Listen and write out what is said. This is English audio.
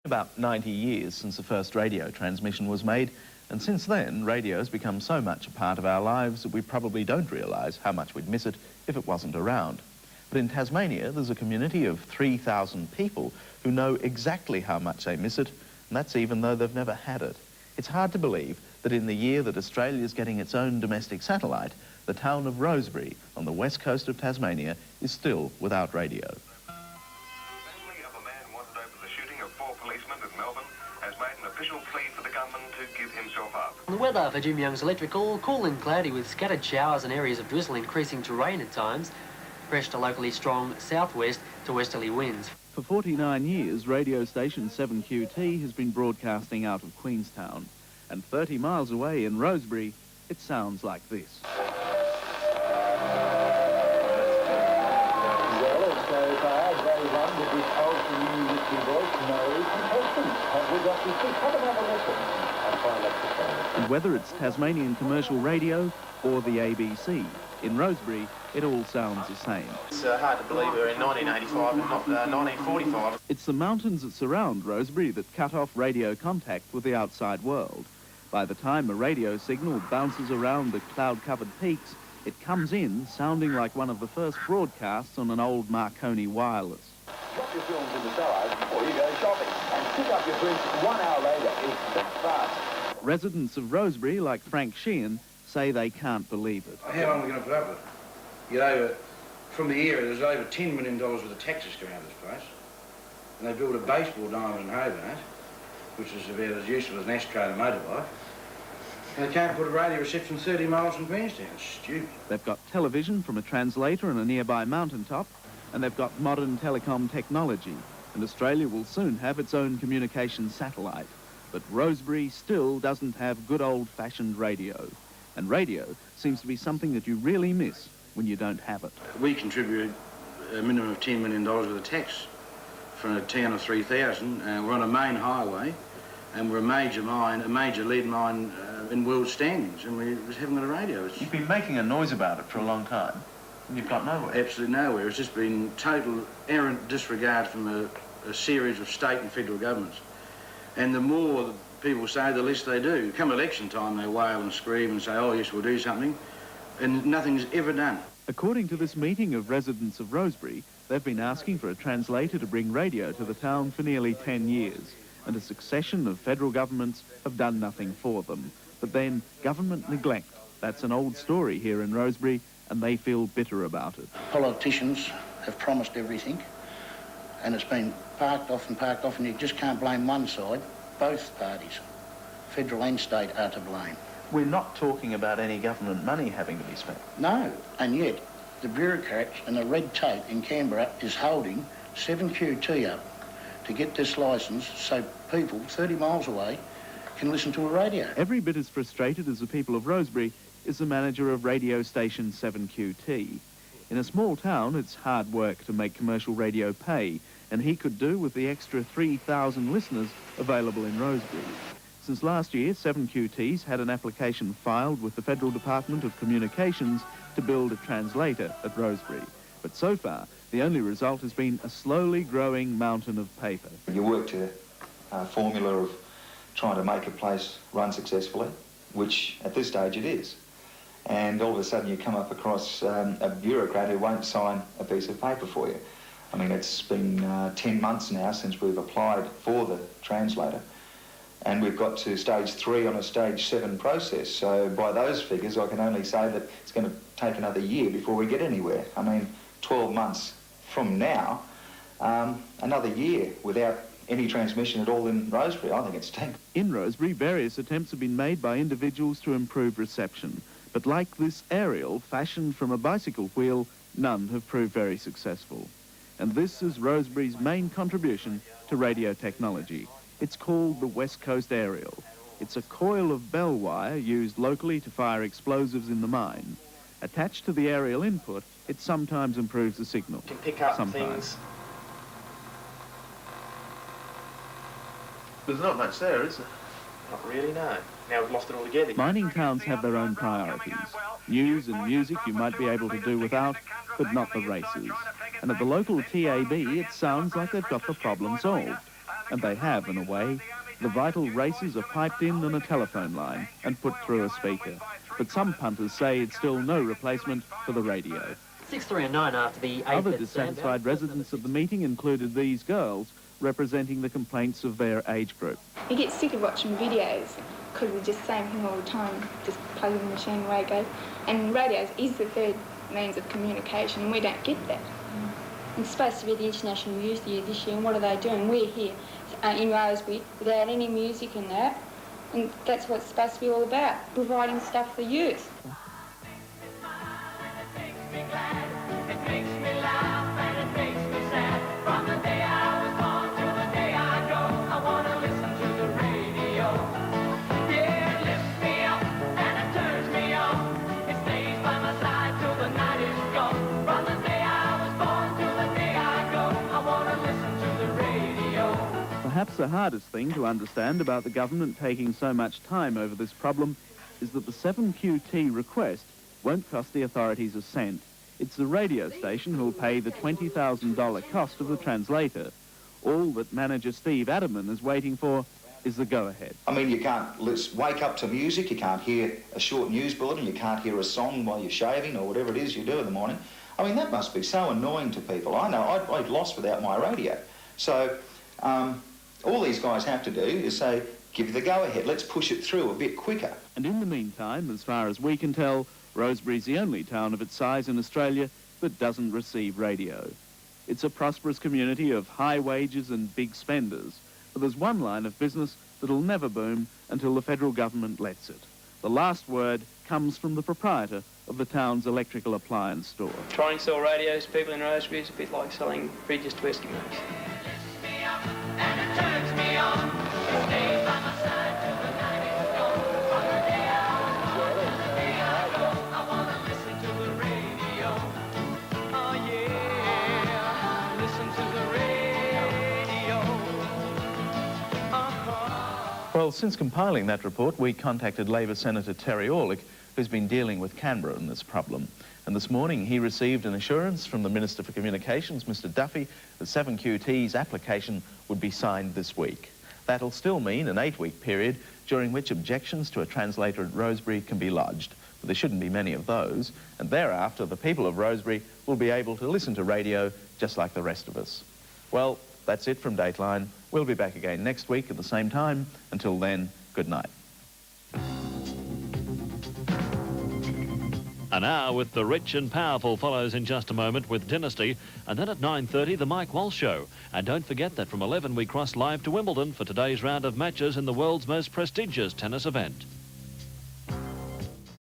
About 90 years since the first radio transmission was made, and since then radio has become so much a part of our lives that we probably don't realise how much we'd miss it if it wasn't around. But in Tasmania there's a community of 3,000 people who know exactly how much they miss it, and that's even though they've never had it. It's hard to believe that in the year that Australia's getting its own domestic satellite, the town of Rosebery on the west coast of Tasmania is still without radio. The weather for Jim Young's Electrical, cool and cloudy with scattered showers and areas of drizzle increasing to rain at times. Fresh to locally strong southwest to westerly winds. For 49 years, radio station 7QT has been broadcasting out of Queenstown. And 30 miles away in Rosebery, it sounds like this. And whether it's Tasmanian commercial radio or the ABC, in Rosebery, it all sounds the same. It's hard to believe we're in 1985 and not 1945. It's the mountains that surround Rosebery that cut off radio contact with the outside world. By the time a radio signal bounces around the cloud-covered peaks, it comes in sounding like one of the first broadcasts on an old Marconi wireless. Drop your films in the cellar before you go shopping and pick up your drinks 1 hour later. It's that fast. Residents of Rosebery, like Frank Sheehan, say they can't believe it. How long are we going to put up with it? From the era, there's over $10 million worth of taxes come out of this place. And they built a baseball diamond in Hobart, which is about as useful as an ashtray and a motorbike. And they can't put a radio reception 30 miles from Queenstown. It's stupid. They've got television from a translator on a nearby mountaintop, and they've got modern telecom technology, and Australia will soon have its own communication satellite. But Rosebery still doesn't have good old-fashioned radio. And radio seems to be something that you really miss when you don't have it. We contribute a minimum of $10 million worth of tax for a town of 3,000. We're on a main highway, and we're a major mine, a major lead mine in world standings, and we haven't got a radio. You've been making a noise about it for a long time, and you've got nowhere. Absolutely nowhere. It's just been total errant disregard from a series of state and federal governments. And the more people say, the less they do. Come election time, they wail and scream and say, oh, yes, we'll do something, and nothing's ever done. According to this meeting of residents of Rosebery, they've been asking for a translator to bring radio to the town for nearly 10 years, and a succession of federal governments have done nothing for them. But then, government neglect. That's an old story here in Rosebery, and they feel bitter about it. Politicians have promised everything, and it's been parked off, and you just can't blame one side. Both parties, federal and state, are to blame. We're not talking about any government money having to be spent. No, and yet the bureaucrats and the red tape in Canberra is holding 7QT up to get this licence so people 30 miles away can listen to a radio. Every bit as frustrated as the people of Rosebery is the manager of radio station 7QT. In a small town, it's hard work to make commercial radio pay, and he could do with the extra 3,000 listeners available in Rosebery. Since last year, 7QT's had an application filed with the Federal Department of Communications to build a translator at Rosebery. But so far, the only result has been a slowly growing mountain of paper. You work to a formula of trying to make a place run successfully, which at this stage it is. And all of a sudden you come up across a bureaucrat who won't sign a piece of paper for you. I mean, it's been 10 months now since we've applied for the translator, and we've got to stage 3 on a stage 7 process. So by those figures, I can only say that it's going to take another year before we get anywhere. I mean, 12 months from now, another year without any transmission at all in Rosebery. I think it's stinks. In Rosebery, various attempts have been made by individuals to improve reception. But like this aerial fashioned from a bicycle wheel, none have proved very successful. And this is Rosebery's main contribution to radio technology. It's called the West Coast Aerial. It's a coil of bell wire used locally to fire explosives in the mine. Attached to the aerial input, it sometimes improves the signal. You can pick up things. There's not much there, is there? Not really, no. Now we've lost it altogether. Mining towns have their own priorities. News and music you might be able to do without, but not the races. And at the local TAB, it sounds like they've got the problem solved. and they have in a way. The vital races are piped in on a telephone line and put through a speaker. But some punters say it's still no replacement for the radio. 6-3 and 9 after the 8th. Other dissatisfied residents of the meeting included these girls, representing the complaints of their age group. You get sick of watching videos because it's just the same thing all the time, just plug in the machine, away it goes. And radios is the third means of communication, and we don't get that. It's supposed to be the International Youth Year this year, and what are they doing? We're here in Rosebery without any music and that, and that's what it's supposed to be all about, providing stuff for youth. Perhaps the hardest thing to understand about the government taking so much time over this problem is that the 7QT request won't cost the authorities a cent. It's the radio station who'll pay the $20,000 cost of the translator. All that manager Steve Adderman is waiting for is the go-ahead. I mean, you can't wake up to music, you can't hear a short news bulletin, you can't hear a song while you're shaving or whatever it is you do in the morning. I mean, that must be so annoying to people. I know, I'd lost without my radio. So, all these guys have to do is say, give the go-ahead, let's push it through a bit quicker. And in the meantime, as far as we can tell, Rosebery's the only town of its size in Australia that doesn't receive radio. It's a prosperous community of high wages and big spenders, but there's one line of business that'll never boom until the federal government lets it. The last word comes from the proprietor of the town's electrical appliance store. Trying to sell radios to people in Rosebery is a bit like selling fridges to Eskimos. Well, since compiling that report, we contacted Labor Senator Terry Orlick, who's been dealing with Canberra in this problem. And this morning he received an assurance from the Minister for Communications, Mr Duffy, that 7QT's application would be signed this week. That'll still mean an 8-week period during which objections to a translator at Rosebery can be lodged. But there shouldn't be many of those. And thereafter, the people of Rosebery will be able to listen to radio just like the rest of us. Well, that's it from Dateline. We'll be back again next week at the same time. Until then, good night. An hour with the rich and powerful follows in just a moment with Dynasty, and then at 9:30 the Mike Walsh Show. And don't forget that from 11 we cross live to Wimbledon for today's round of matches in the world's most prestigious tennis event.